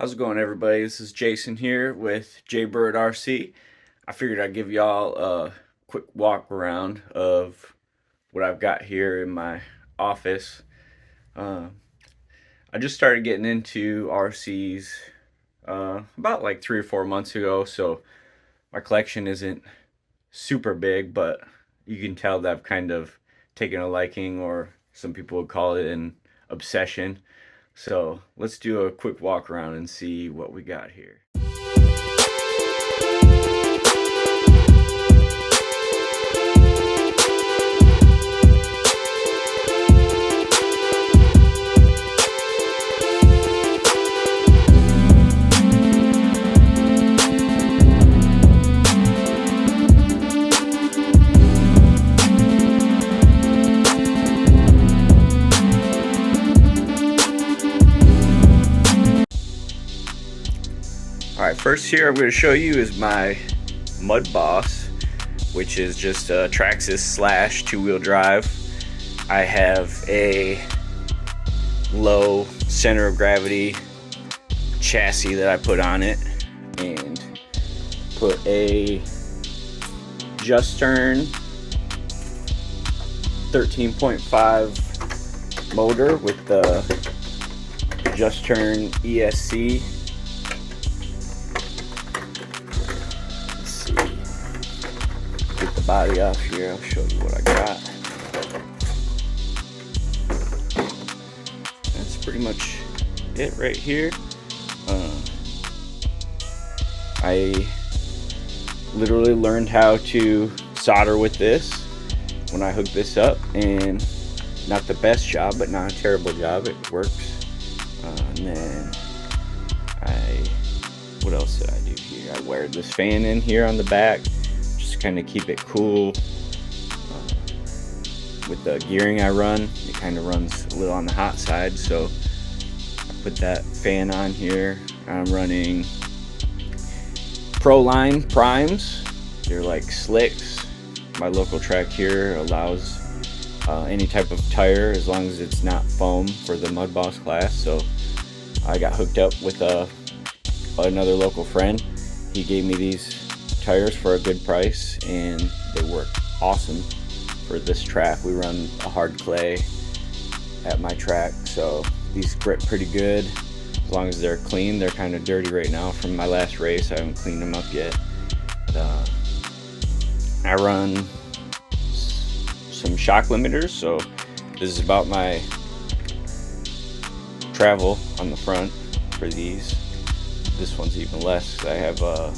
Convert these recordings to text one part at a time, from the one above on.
How's it going, everybody? This is Jason here with Jaybird RC. I figured I'd give y'all a quick walk around of what I've got here in my office. Uh, I just started getting into RCs about like 3 or 4 months ago, so my collection isn't super big, but you can tell that I've kind of taken a liking, or some people would call it an obsession. So let's do a quick walk around and see what we got here. Alright, first here I'm going to show you is my Mudboss, which is just a Traxxas slash two-wheel drive. I have a low center of gravity chassis that I put on it, and put a Just Turn 13.5 motor with the Just Turn ESC. Get the body off here, I'll show you what I got. That's pretty much it right here. I literally learned how to solder with this when I hooked this up, and not the best job, but not a terrible job. It works. And then what else did I do here? I wired this fan in here on the back, kind of keep it cool. With the gearing I run, it kind of runs a little on the hot side, so I put that fan on here. I'm running Proline primes. They're like slicks. My local track here allows any type of tire as long as it's not foam for the Mudboss class. So I got hooked up with another local friend. He gave me these tires for a good price, and they work awesome for this track. We run a hard clay at my track, so these grip pretty good as long as they're clean. They're kind of dirty right now from my last race. I haven't cleaned them up yet. I run some shock limiters, so this is about my travel on the front for these. This one's even less because I have a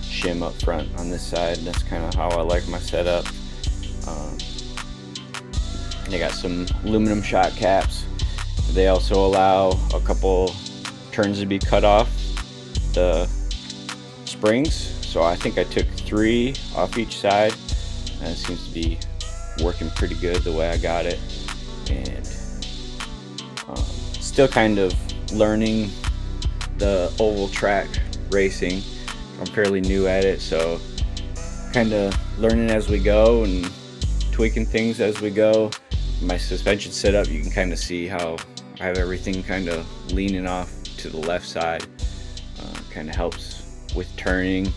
shim up front on this side. That's kind of how I like my setup. They got some aluminum shock caps. They also allow a couple turns to be cut off the springs, so I think I took 3 off each side, and it seems to be working pretty good the way I got it. And still kind of learning the oval track racing. I'm fairly new at it, so kind of learning as we go and tweaking things as we go. My suspension setup, you can kind of see how I have everything kind of leaning off to the left side. Kind of helps with turning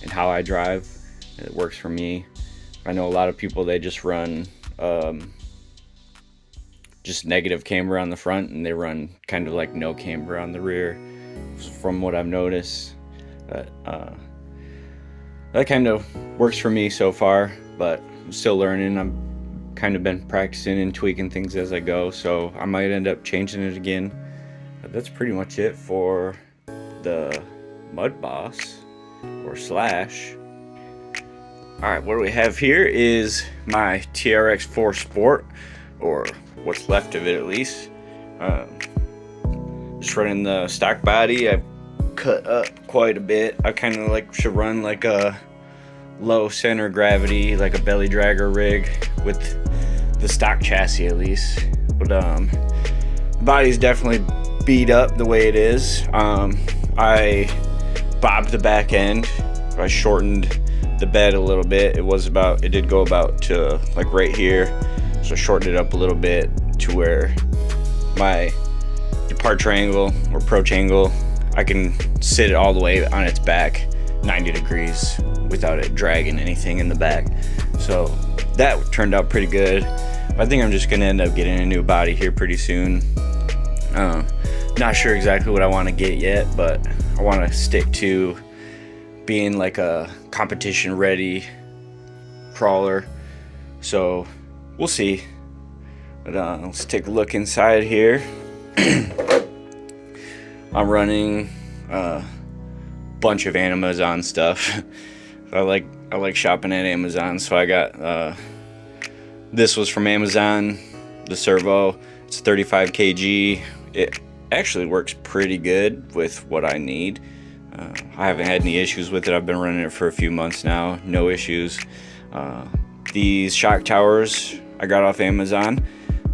and how I drive. It works for me. I know a lot of people, they just run just negative camber on the front, and they run kind of like no camber on the rear, from what I've noticed. That kind of works for me so far, but I'm still learning. I've kind of been practicing and tweaking things as I go, so I might end up changing it again. But that's pretty much it for the Mudboss, or slash. Alright, what do we have here is my TRX4 Sport, or what's left of it at least. Just running the stock body. I cut up quite a bit. I kind of like to run like a low center gravity, like a belly dragger rig with the stock chassis at least. But the body's definitely beat up the way it is. I bobbed the back end. I shortened the bed a little bit. It did go about to like right here, so I shortened it up a little bit to where my depart triangle or approach angle. I can sit it all the way on its back 90 degrees without it dragging anything in the back. So that turned out pretty good. I think I'm just gonna end up getting a new body here pretty soon. Not sure exactly what I want to get yet, but I want to stick to being like a competition ready crawler. So we'll see. But let's take a look inside here. I'm running a bunch of Amazon stuff. I like shopping at Amazon, so I got this was from Amazon, the servo. It's 35 kg. It actually works pretty good with what I need. I haven't had any issues with it. I've been running it for a few months now, no issues. These shock towers I got off Amazon.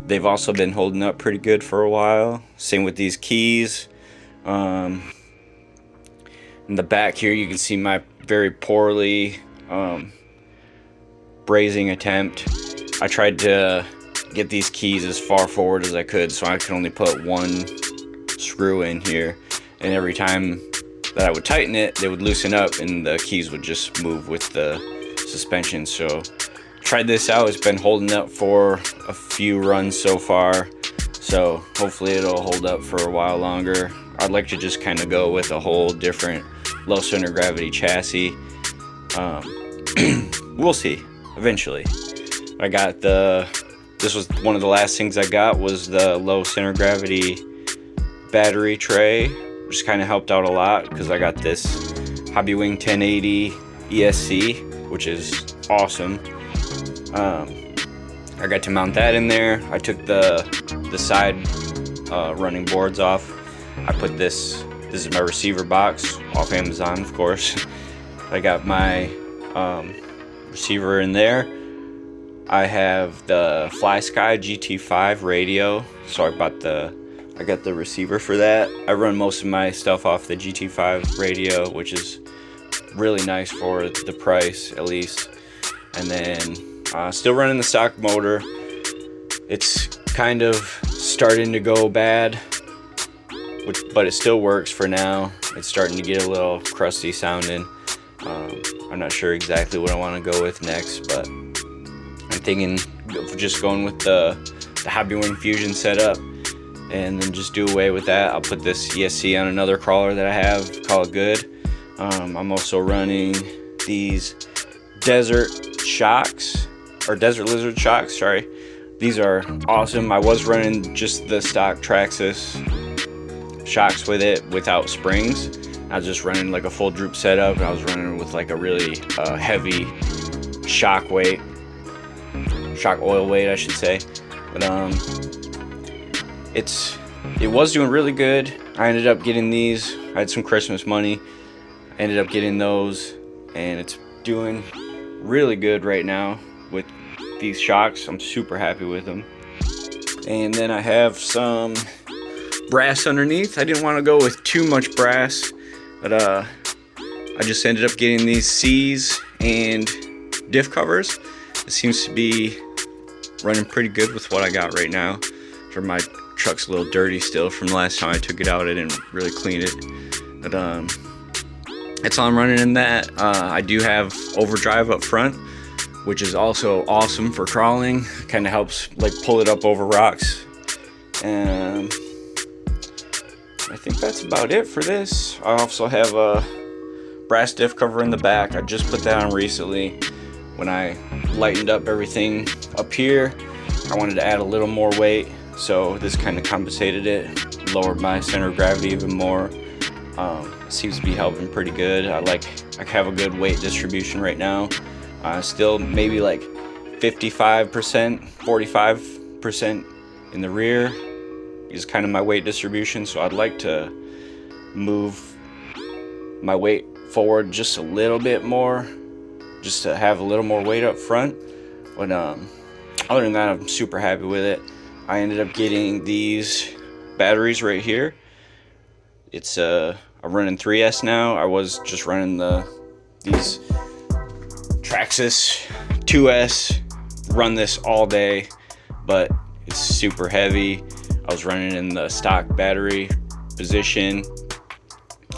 They've also been holding up pretty good for a while. Same with these keys. In the back here you can see my very poorly brazing attempt. I tried to get these keys as far forward as I could, so I could only put one screw in here, and every time that I would tighten it, they would loosen up and the keys would just move with the suspension. So tried this out. It's been holding up for a few runs so far, so hopefully it'll hold up for a while longer. I'd like to just kind of go with a whole different low center gravity chassis. We'll see eventually. I got this was one of the last things I got, was the low center gravity battery tray, which kind of helped out a lot because I got this Hobbywing 1080 ESC, which is awesome. I got to mount that in there. I took the side running boards off. I put this is my receiver box off Amazon, of course. I got my receiver in there. I have the FlySky GT5 radio, so I got the receiver for that. I run most of my stuff off the GT5 radio, which is really nice for the price, at least. And then still running the stock motor. It's kind of starting to go bad, but it still works for now. It's starting to get a little crusty sounding. I'm not sure exactly what I want to go with next, but I'm thinking of just going with the Hobbywing Fusion setup and then just do away with that. I'll put this ESC on another crawler that I have, call it good. I'm also running these Desert Lizard shocks, sorry. These are awesome. I was running just the stock Traxxas shocks with it without springs. I was just running like a full droop setup, and I was running with like a really heavy shock oil weight, I should say. But it was doing really good. I ended up getting these. I had some Christmas money. I ended up getting those, and it's doing really good right now with these shocks. I'm super happy with them. And then I have some brass underneath. I didn't want to go with too much brass, but I just ended up getting these C's and diff covers. It seems to be running pretty good with what I got right now. Sure, my truck's a little dirty still from the last time I took it out. I didn't really clean it, but that's all I'm running in that. I do have overdrive up front, which is also awesome for crawling. Kind of helps like pull it up over rocks. And I think that's about it for this. I also have a brass diff cover in the back. I just put that on recently. When I lightened up everything up here, I wanted to add a little more weight, so this kind of compensated it, lowered my center of gravity even more. Seems to be helping pretty good. I have a good weight distribution right now. Still maybe like 55%, 45% in the rear is kind of my weight distribution, so I'd like to move my weight forward just a little bit more, just to have a little more weight up front. But other than that, I'm super happy with it. I ended up getting these batteries right here. It's I'm running 3S now. I was just running these Traxxas 2S. Run this all day, but it's super heavy. I was running in the stock battery position.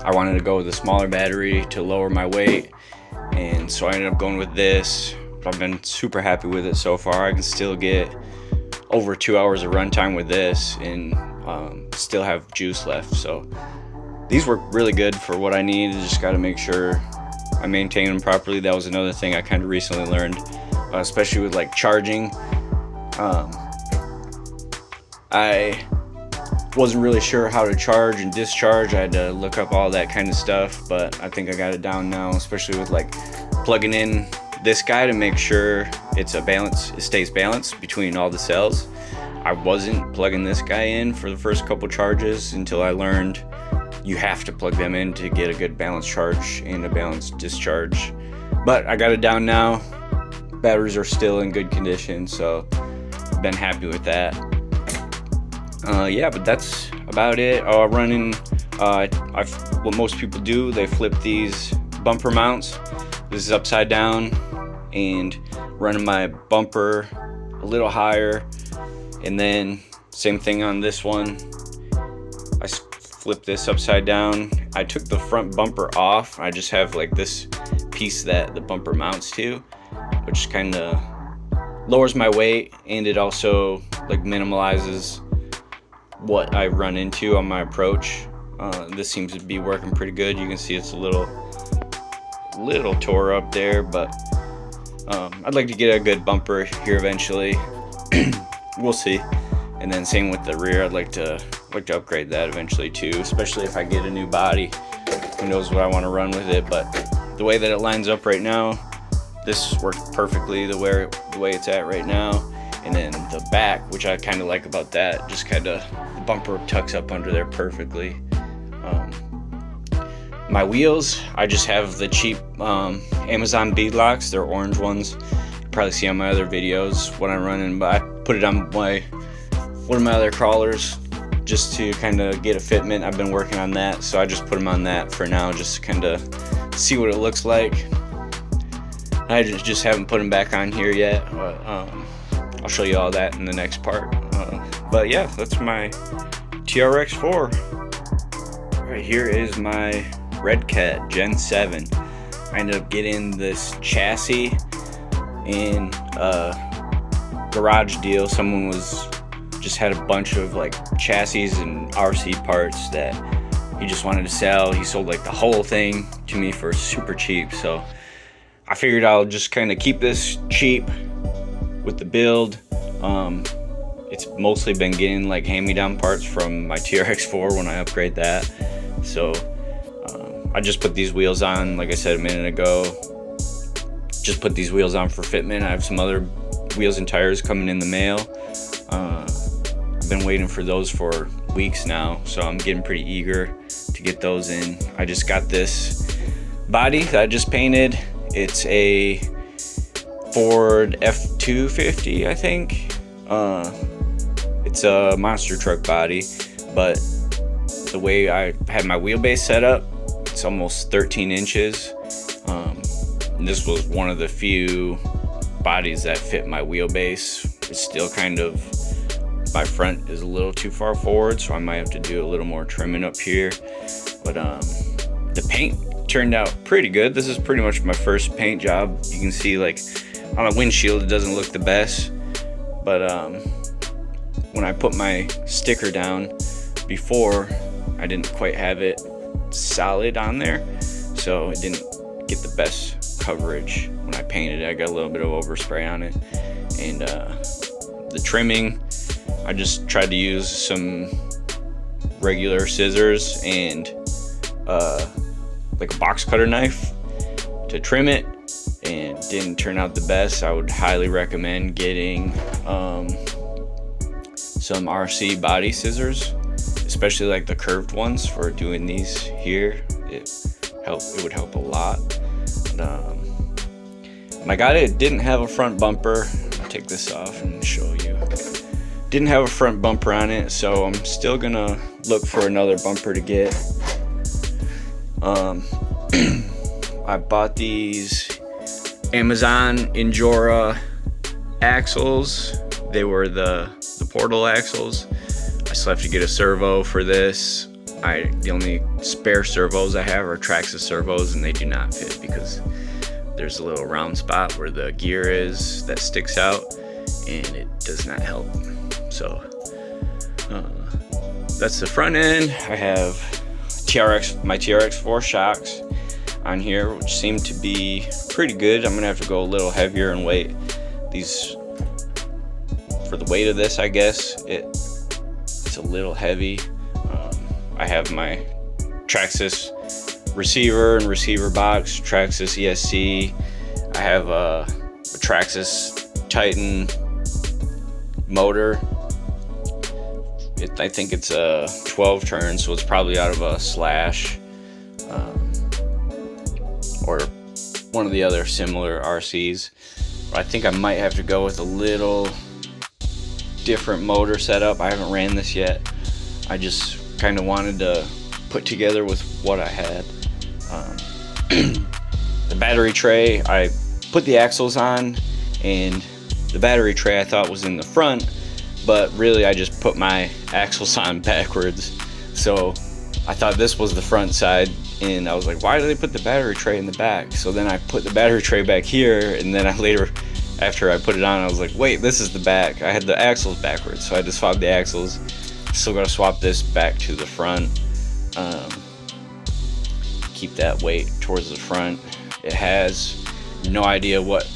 I wanted to go with a smaller battery to lower my weight, and so I ended up going with this. I've been super happy with it so far. I can still get over 2 hours of runtime with this and still have juice left. So these work really good for what I need. I just got to make sure I maintain them properly. That was another thing I kind of recently learned, especially with like charging. I wasn't really sure how to charge and discharge. I had to look up all that kind of stuff, but I think I got it down now, especially with like plugging in this guy to make sure it stays balanced between all the cells. I wasn't plugging this guy in for the first couple charges until I learned you have to plug them in to get a good balanced charge and a balanced discharge. But I got it down now. Batteries are still in good condition, so I've been happy with that. Yeah, but that's about it. What most people do, they flip these bumper mounts. This is upside down, and running my bumper a little higher, and then same thing on this one. I flip this upside down. I took the front bumper off. I just have like this piece that the bumper mounts to, which kind of lowers my weight, and it also like minimalizes what I run into on my approach. This seems to be working pretty good. You can see it's a little tore up there, but I'd like to get a good bumper here eventually. We'll see. And then same with the rear. I'd like to upgrade that eventually too, especially if I get a new body. Who knows what I want to run with it, but the way that it lines up right now, this works perfectly the way it's at right now. And then the back, which I kind of like about that, just kind of the bumper tucks up under there perfectly. My wheels, I just have the cheap Amazon beadlocks. They're orange ones. You probably see on my other videos when I'm running, but I put it on one of my other crawlers just to kind of get a fitment. I've been working on that, so I just put them on that for now, just to kind of see what it looks like. I just haven't put them back on here yet, but I'll show you all that in the next part. But yeah, that's my TRX4. Right here is my Redcat Gen 7. I ended up getting this chassis in a garage deal. Someone just had a bunch of like chassis and RC parts that he just wanted to sell. He sold like the whole thing to me for super cheap, so I figured I'll just kind of keep this cheap with the build. It's mostly been getting like hand-me-down parts from my TRX4 when I upgrade that. So I just put these wheels on, like I said a minute ago. Just put these wheels on for fitment. I have some other wheels and tires coming in the mail. I've been waiting for those for weeks now, so I'm getting pretty eager to get those in. I just got this body that I just painted. It's a Ford F-250, I think. It's a monster truck body, but the way I had my wheelbase set up, it's almost 13 inches. This was one of the few bodies that fit my wheelbase. It's still kind of, my front is a little too far forward, so I might have to do a little more trimming up here. But the paint turned out pretty good. This is pretty much my first paint job. You can see like on the windshield it doesn't look the best, but when I put my sticker down before, I didn't quite have it solid on there, so it didn't get the best coverage when I painted it. I got a little bit of overspray on it. And the trimming, I just tried to use some regular scissors and like a box cutter knife to trim it, and didn't turn out the best. I would highly recommend getting some RC body scissors, especially like the curved ones for doing these here. It would help a lot. When I got it, it didn't have a front bumper. I'll take this off and show you. Didn't have a front bumper on it, so I'm still gonna look for another bumper to get. I bought these Amazon Injora axles. They were the portal axles. I still have to get a servo for this. The only spare servos I have are Traxxas servos, and they do not fit because there's a little round spot where the gear is that sticks out, and it does not help. So that's the front end. I have my TRX4 shocks on here, which seem to be pretty good. I'm gonna have to go a little heavier in weight. These, for the weight of this, I guess it's a little heavy. I have my Traxxas receiver and receiver box, Traxxas ESC. I have a Traxxas Titan motor. I think it's a 12 turn, so it's probably out of a Slash or one of the other similar RCs. But I think I might have to go with a little different motor setup. I haven't ran this yet. I just kind of wanted to put together with what I had. The battery tray, I put the axles on, and the battery tray I thought was in the front, but really I just put my axles on backwards. So I thought this was the front side, and I was like, why do they put the battery tray in the back? So then I put the battery tray back here, and then after I put it on, I was like, wait, this is the back. I had the axles backwards, so I had to swap the axles. Still gotta swap this back to the front. Keep that weight towards the front. It has no idea what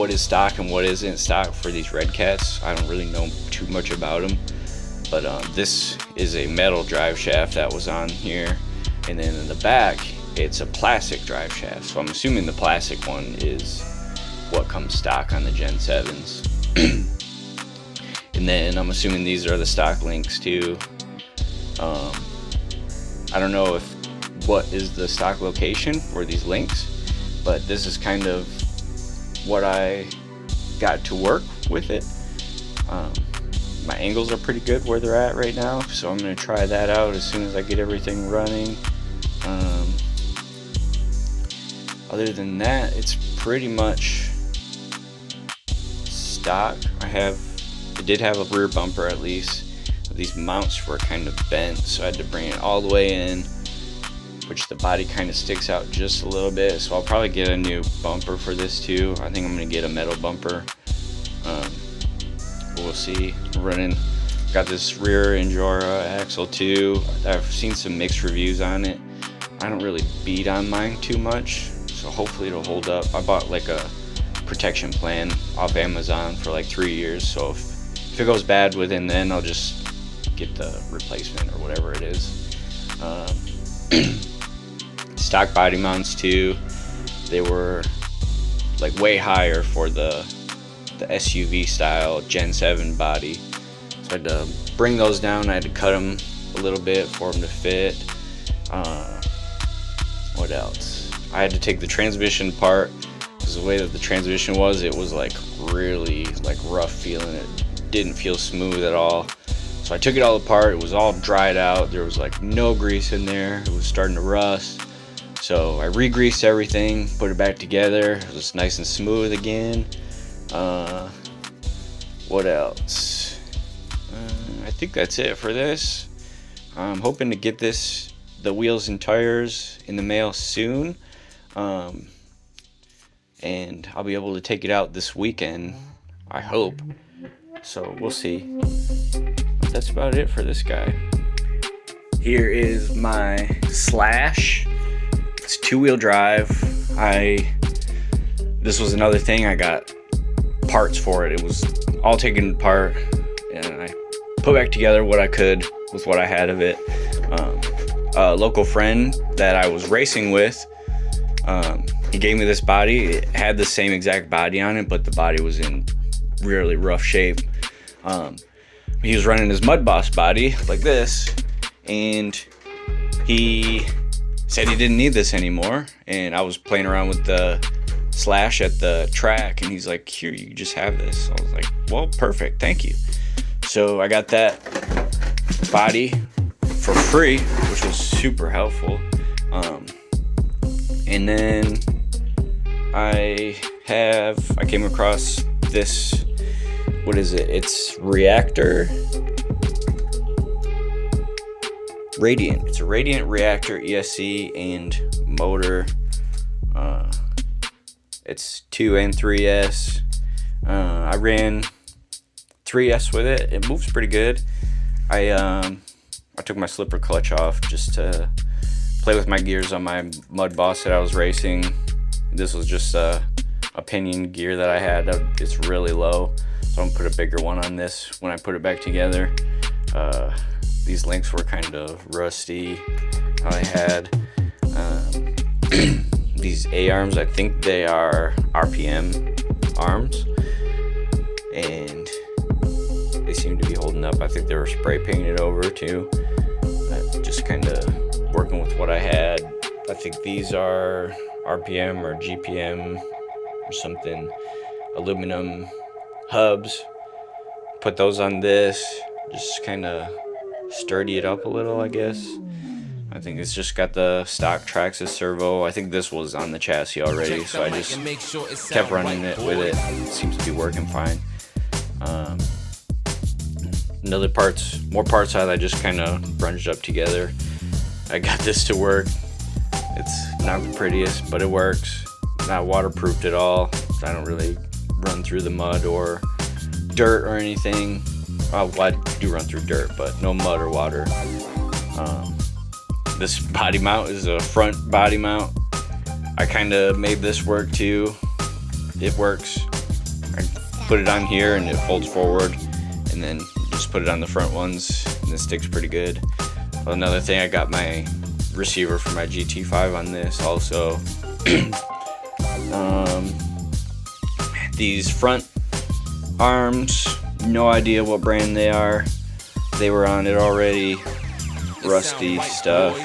is stock and what isn't stock for these Redcats. I don't really know too much about them, but this is a metal drive shaft that was on here, and then in the back it's a plastic drive shaft. So I'm assuming the plastic one is what comes stock on the Gen 7s. And then I'm assuming these are the stock links too. I don't know what is the stock location for these links, but this is kind of what I got to work with it. My angles are pretty good where they're at right now, so I'm going to try that out as soon as I get everything running. Other than that, it's pretty much stock. I did have a rear bumper at least. These mounts were kind of bent, so I had to bring it all the way in, which the body kind of sticks out just a little bit. So I'll probably get a new bumper for this too. I think I'm gonna get a metal bumper. We'll see. Got this rear Injora axle too. I've seen some mixed reviews on it. I don't really beat on mine too much, so hopefully it'll hold up. I bought like a protection plan off Amazon for like 3 years, so if it goes bad within then, I'll just get the replacement or whatever it is. Stock body mounts too, they were like way higher for the SUV style Gen 7 body, so I had to bring those down. I had to cut them a little bit for them to fit. What else? I had to take the transmission apart because the way that the transmission was, it was like really like rough feeling. It didn't feel smooth at all. So I took it all apart. It was all dried out. There was like no grease in there. It was starting to rust. So I re-greased everything, put it back together. It was nice and smooth again. What else? I think that's it for this. I'm hoping to get the wheels and tires in the mail soon. And I'll be able to take it out this weekend, I hope. So we'll see. That's about it for this guy. Here is my Slash. It's 2-wheel drive. This was another thing. I got parts for it. It was all taken apart, and I put back together what I could with what I had of it. A local friend that I was racing with, he gave me this body. It had the same exact body on it, but the body was in really rough shape. He was running his Mudboss body like this, and he said he didn't need this anymore. And I was playing around with the Slash at the track, and he's like, here, you just have this. I was like, well, perfect, thank you. So I got that body for free, which was super helpful. And then I came across this, what is it? It's Reactor. Radiant. It's a Radiant reactor ESC and motor. It's 2 and 3S. I ran 3S with it. It moves pretty good. I took my slipper clutch off just to play with my gears on my Mudboss that I was racing. This was just a pinion gear that I had. It's really low, so I'm gonna put a bigger one on this when I put it back together. These links were kind of rusty. I had these A arms. I think they are RPM arms, and they seem to be holding up. I think they were spray painted over too. Just kind of working with what I had. I think these are RPM or GPM or something. Aluminum hubs. Put those on this. Just kind of sturdy it up a little, I guess. I think it's just got the stock Traxxas servo. I think this was on the chassis already, so I just kept running it with it. It seems to be working fine. More parts that I just kind of brunged up together. I got this to work. It's not the prettiest, but it works. Not waterproofed at all. I don't really run through the mud or dirt or anything. Well, I do run through dirt, but no mud or water. This body mount is a front body mount. I kind of made this work too. It works. I put it on here and it folds forward, and then just put it on the front ones, and it sticks pretty good. Another thing, I got my receiver for my GT5 on this also. These front arms, no idea what brand they are. They were on it already. Rusty stuff.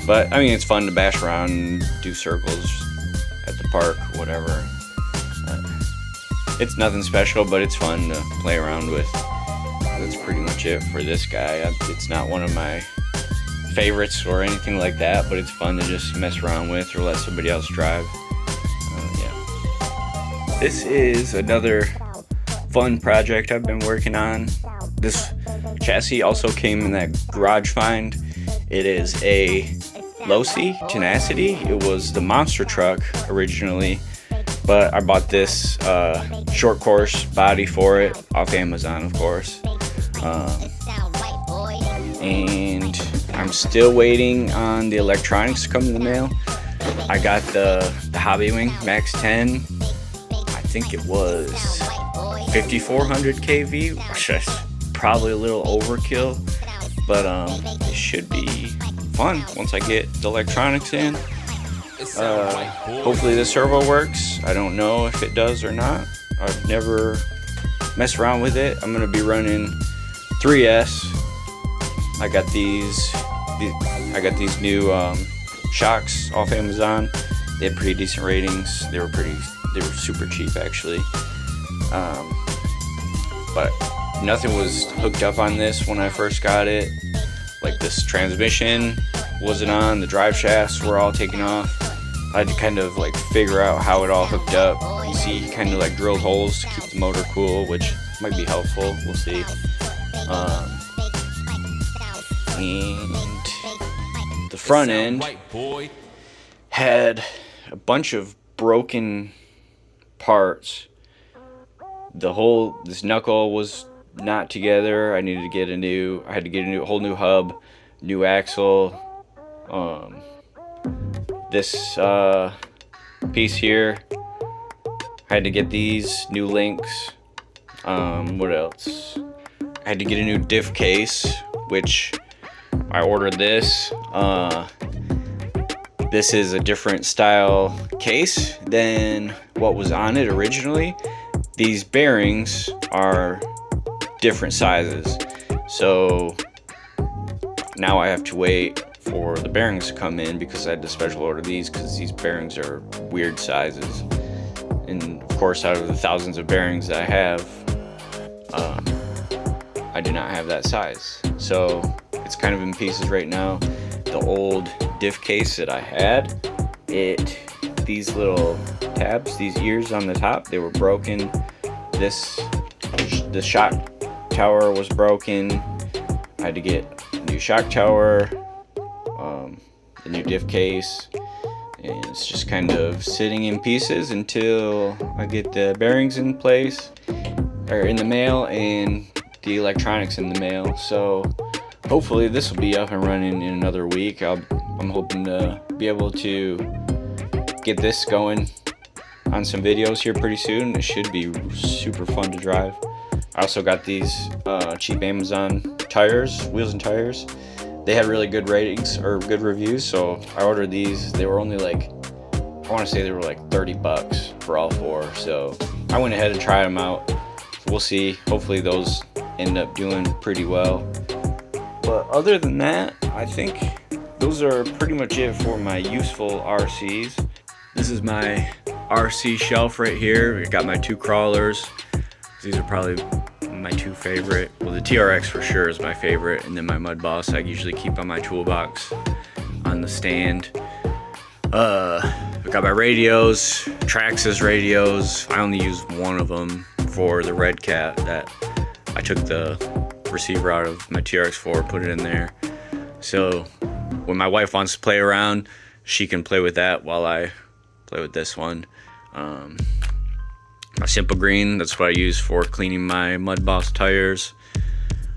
But I mean, it's fun to bash around and do circles at the park, whatever. It's nothing special, but it's fun to play around with. That's pretty much it for this guy. It's not one of my favorites or anything like that, but it's fun to just mess around with or let somebody else drive. Yeah. This is another fun project I've been working on. This chassis also came in that garage find. It is a Losi Tenacity. It was the monster truck originally, but I bought this short course body for it off Amazon, of course. And I'm still waiting on the electronics to come in the mail. I got the Hobbywing Max 10. I think it was 5400 kV, which is probably a little overkill, but it should be fun once I get the electronics in. Hopefully the servo works. I don't know if it does or not. I've never messed around with it. I'm gonna be running 3S. I got these new shocks off Amazon. They had pretty decent ratings. They were super cheap actually. But nothing was hooked up on this when I first got it. Like, this transmission wasn't on, the drive shafts were all taken off. I had to kind of like figure out how it all hooked up. You see, he kind of like drilled holes to keep the motor cool, which might be helpful. We'll see. And the front end had a bunch of broken parts. This knuckle was not together. I had to get a whole new hub, new axle. This piece here, I had to get these new links. What else? I had to get a new diff case, which I ordered this. This is a different style case than what was on it originally. These bearings are different sizes, so now I have to wait for the bearings to come in because I had to special order these because these bearings are weird sizes. And of course, out of the thousands of bearings that I have, I do not have that size, so it's kind of in pieces right now. The old diff case that I had, these little tabs, these ears on the top, they were broken. The shock tower was broken. I had to get new shock tower, the new diff case, and it's just kind of sitting in pieces until I get the bearings in place, or in the mail, and the electronics in the mail. So hopefully this will be up and running in another week. I'm hoping to be able to get this going on some videos here pretty soon. It should be super fun to drive. I also got these cheap Amazon tires, wheels and tires. They had really good ratings or good reviews, so I ordered these. They were only like, I want to say they were like $30 for all four. So I went ahead and tried them out. We'll see. Hopefully those end up doing pretty well. But other than that, I think those are pretty much it for my useful RCs. This is my RC shelf right here. I got my two crawlers. These are probably my two favorite. Well, the TRX for sure is my favorite, and then my Mudboss I usually keep on my toolbox on the stand. I got my radios, Traxxas radios. I only use one of them for the Redcat. That I took the receiver out of my TRX4, put it in there. So when my wife wants to play around, she can play with that while I play with this one. My simple green, that's what I use for cleaning my Mudboss tires.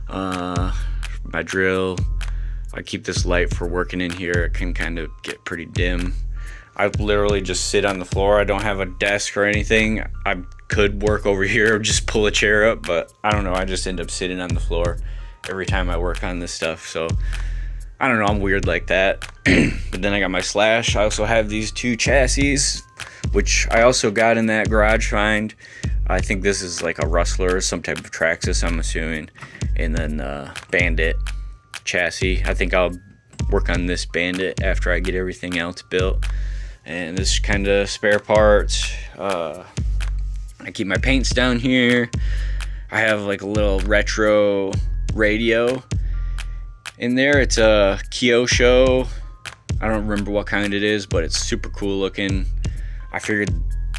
My drill, I keep this light for working in here. It can kind of get pretty dim. I literally just sit on the floor. I don't have a desk or anything. I could work over here or just pull a chair up, but I don't know. I just end up sitting on the floor every time I work on this stuff. So I don't know, I'm weird like that. But then I got my Slash. I also have these two chassis, which I also got in that garage find. I think this is like a Rustler, some type of Traxxas, I'm assuming. And then Bandit chassis. I think I'll work on this Bandit after I get everything else built. And this kind of spare parts. I keep my paints down here. I have like a little retro radio in there. It's a Kyosho. I don't remember what kind it is, but it's super cool looking. I figured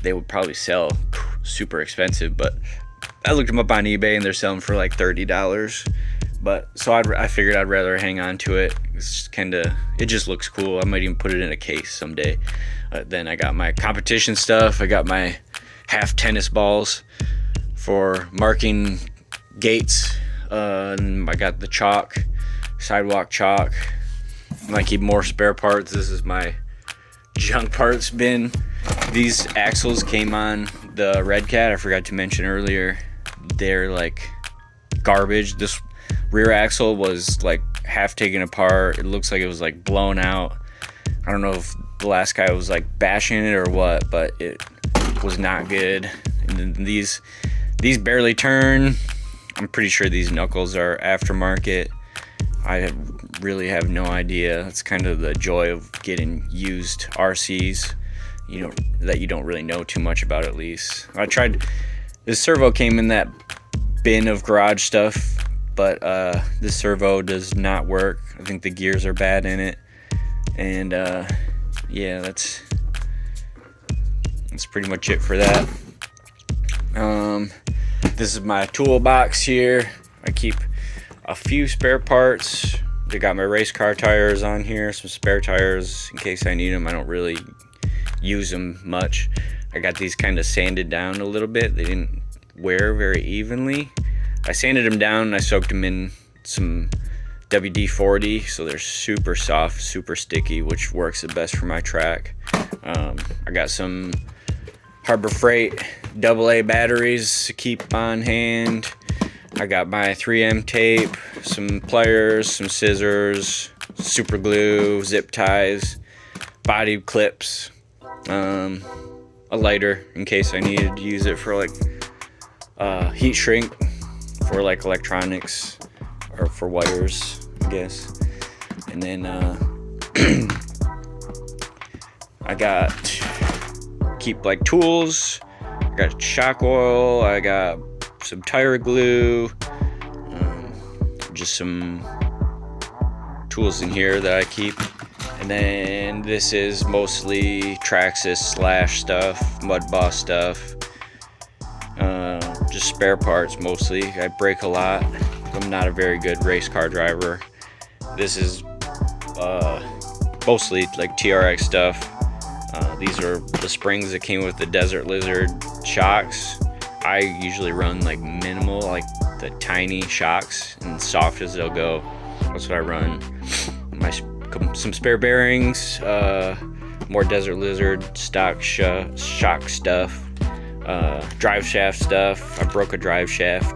they would probably sell super expensive, but I looked them up on eBay and they're selling for like $30. But so I figured I'd rather hang on to it. It's it just looks cool. I might even put it in a case someday. Then I got my competition stuff. I got my half tennis balls for marking gates. And I got the chalk, sidewalk chalk. I might keep more spare parts. This is my junk parts bin. These axles came on the Redcat. I forgot to mention earlier. They're like garbage. This rear axle was like half taken apart. It looks like it was like blown out. I don't know if the last guy was like bashing it or what, but it was not good. And then these barely turn. I'm pretty sure these knuckles are aftermarket. I really have no idea. That's kind of the joy of getting used RCs, you know, that you don't really know too much about. At least I tried. This servo came in that bin of garage stuff, but this servo does not work. I think the gears are bad in it, and yeah, that's pretty much it for that. This is my toolbox here. I keep a few spare parts. They got my race car tires on here, some spare tires in case I need them. I don't really use them much. I got these kind of sanded down a little bit. They didn't wear very evenly. I sanded them down and I soaked them in some WD-40, so they're super soft, super sticky, which works the best for my track. I got some Harbor Freight AA batteries to keep on hand. I got my 3M tape, some pliers, some scissors, super glue, zip ties, body clips, a lighter in case I needed to use it for like heat shrink for like electronics or for wires, I guess. And then I keep like tools. I got shock oil. I got some tire glue, just some tools in here that I keep. And then this is mostly Traxxas Slash stuff, Mudboss stuff, just spare parts mostly. I brake a lot. I'm not a very good race car driver, This is mostly like TRX stuff. These are the springs that came with the Desert Lizard shocks. I usually run like minimal, like the tiny shocks, and soft as they'll go. That's what I run. Some spare bearings, more Desert Lizard stock shock stuff, drive shaft stuff. I broke a drive shaft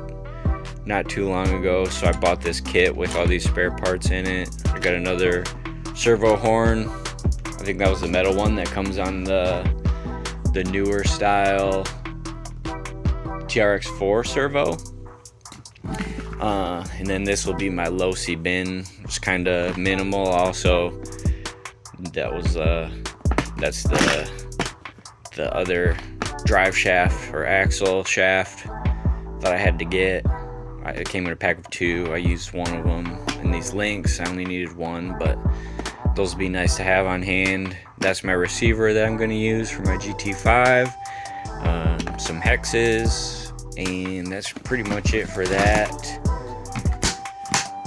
not too long ago, so I bought this kit with all these spare parts in it. I got another servo horn. I think that was the metal one that comes on the newer style TRX4 servo. And then this will be my Losi bin. It's kind of minimal. Also, that's the other drive shaft or axle shaft that I had to get. It came in a pack of 2. I used one of them. And these links, I only needed one, but those would be nice to have on hand. That's my receiver that I'm going to use for my GT5. Some hexes, and that's pretty much it for that.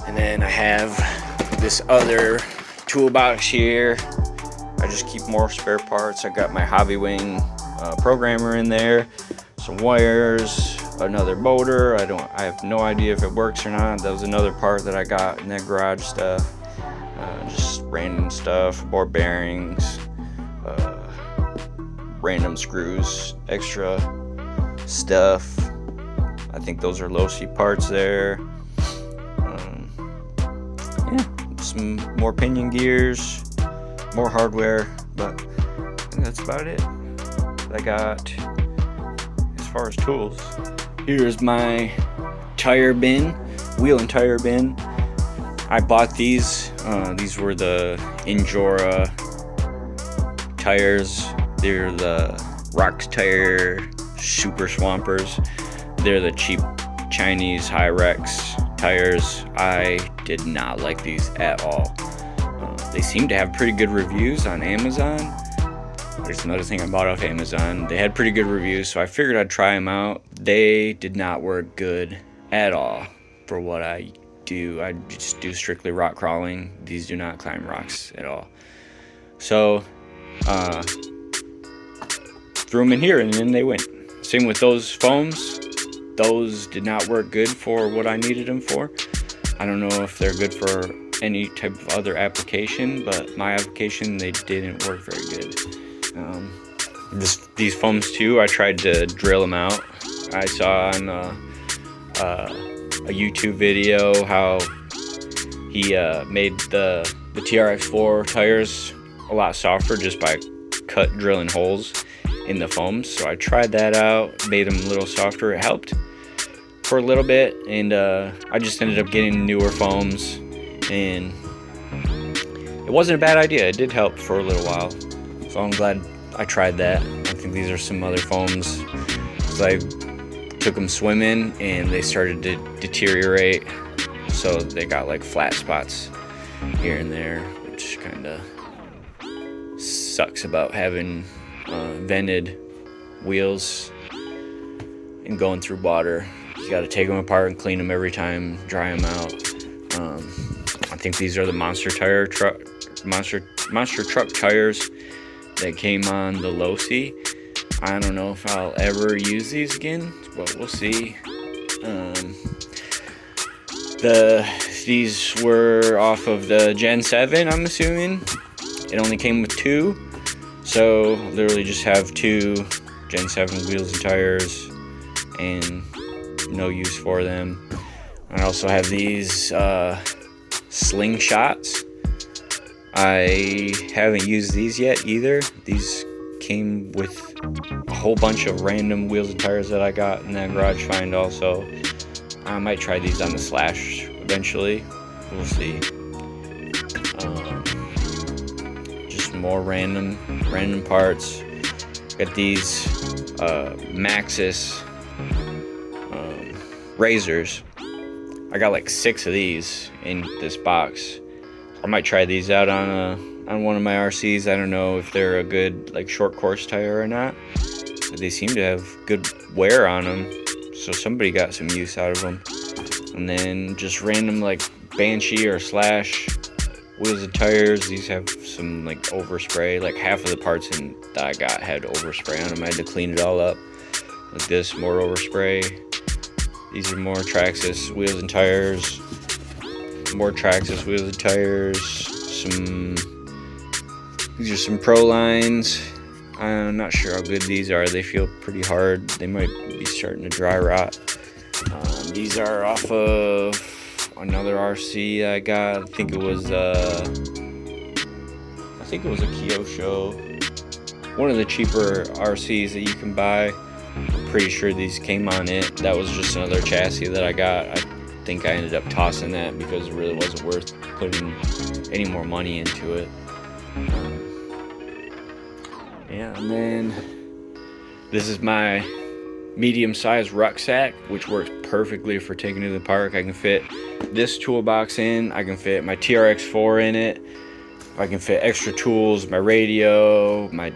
And then I have this other toolbox here. I just keep more spare parts. I got my Hobby Wing programmer in there, some wires, another motor. I have no idea if it works or not. That was another part that I got in that garage stuff. Just random stuff, ball bearings, random screws, extra stuff. I think those are Losi parts there. Yeah, some more pinion gears, more hardware, but I think that's about it that I got as far as tools. Here's my tire bin, wheel and tire bin. I bought these. These were the Injora tires. They're the Rock Tire Super Swampers. They're the cheap Chinese Hyrex tires. I did not like these at all. They seem to have pretty good reviews on Amazon. There's another thing I bought off Amazon. They had pretty good reviews, so I figured I'd try them out. They did not work good at all for what I do. I just do strictly rock crawling. These do not climb rocks at all. So threw them in here and then they went. Same with those foams. Those did not work good for what I needed them for. I don't know if they're good for any type of other application, but my application, they didn't work very good. These foams too, I tried to drill them out. I saw on a YouTube video how he made the TRX4 tires a lot softer just by drilling holes in the foams. So I tried that out, made them a little softer. It helped for a little bit, and I just ended up getting newer foams, and it wasn't a bad idea. It did help for a little while, so I'm glad I tried that. I think these are some other foams, because I took them swimming and they started to deteriorate, so they got like flat spots here and there, which kind of sucks about having vented wheels and going through water. You got to take them apart and clean them every time, dry them out. I think these are the monster truck tires that came on the Losi. I don't know if I'll ever use these again, but we'll see. These were off of the Gen 7, I'm assuming. It only came with 2, so literally just have 2 Gen 7 wheels and tires, and no use for them. I also have these slingshots. I haven't used these yet either. These came with a whole bunch of random wheels and tires that I got in that garage find also. I might try these on the Slash eventually. We'll see. Just more random parts. Got these Maxxis razors. I got like 6 of these in this box. I might try these out on one of my RCs. I don't know if they're a good like short course tire or not, but they seem to have good wear on them, so somebody got some use out of them. And then just random like Banshee or Slash wheels and tires. These have some like overspray. Like half of the parts that I got had overspray on them. I had to clean it all up. Like this, more overspray. These are more Traxxas wheels and tires. More Traxxas wheels and tires. These are some Pro lines. I'm not sure how good these are. They feel pretty hard. They might be starting to dry rot. These are off of another RC I got. I think it was a Kyosho. One of the cheaper RCs that you can buy. I'm pretty sure these came on it. That was just another chassis that I got. I think I ended up tossing that because it really wasn't worth putting any more money into it. Yeah, and then this is my medium-sized rucksack, which works perfectly for taking it to the park. I can fit this toolbox in. I can fit my TRX4 in it. I can fit extra tools, my radio, my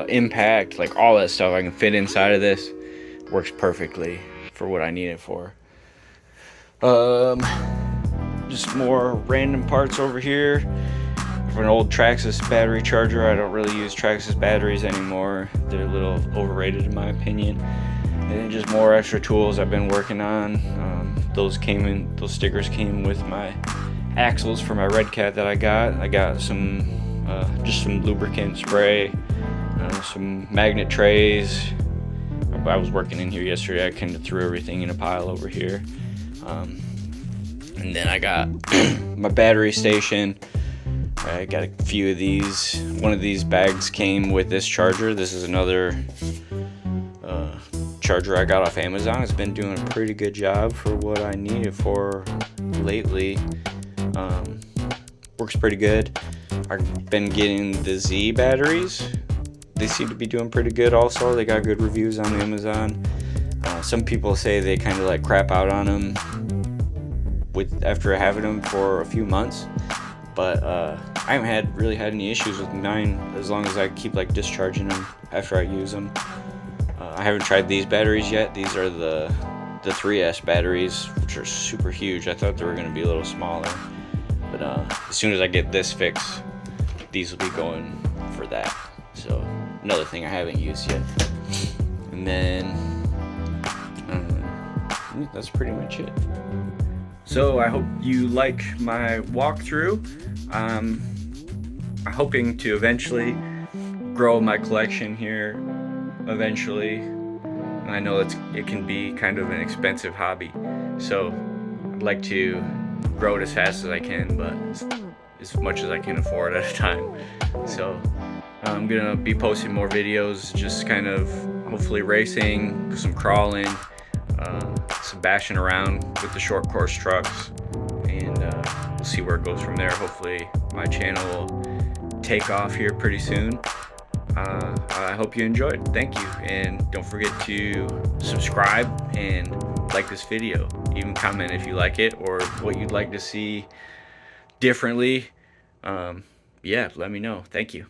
impact, like all that stuff I can fit inside of this. Works perfectly for what I need it for. Just more random parts over here. For an old Traxxas battery charger. I don't really use Traxxas batteries anymore. They're a little overrated in my opinion. And then just more extra tools I've been working on. Those stickers came with my axles for my Redcat that I got. I got just some lubricant spray, some magnet trays. I was working in here yesterday. I kind of threw everything in a pile over here. And then I got my battery station. I got a few of these. One of these bags came with this charger. This is another charger I got off Amazon. It's been doing a pretty good job for what I need it for lately. Works pretty good. I've been getting the Z batteries. They seem to be doing pretty good also. They got good reviews on Amazon. Some people say they kind of like crap out on them after having them for a few months. But I haven't really had any issues with mine as long as I keep like discharging them after I use them. I haven't tried these batteries yet. These are the 3S batteries, which are super huge. I thought they were going to be a little smaller. But as soon as I get this fixed, these will be going for that. So another thing I haven't used yet. And then that's pretty much it. So I hope you like my walkthrough. I'm hoping to eventually grow my collection here eventually. And I know it can be kind of an expensive hobby. So I'd like to grow it as fast as I can, but as much as I can afford at a time. So I'm gonna be posting more videos, just kind of hopefully racing, some crawling, some bashing around with the short course trucks, and we'll see where it goes from there. Hopefully my channel will take off here pretty soon. I hope you enjoyed. Thank you, and don't forget to subscribe and like this video. Even comment if you like it or what you'd like to see differently. Yeah, let me know. Thank you.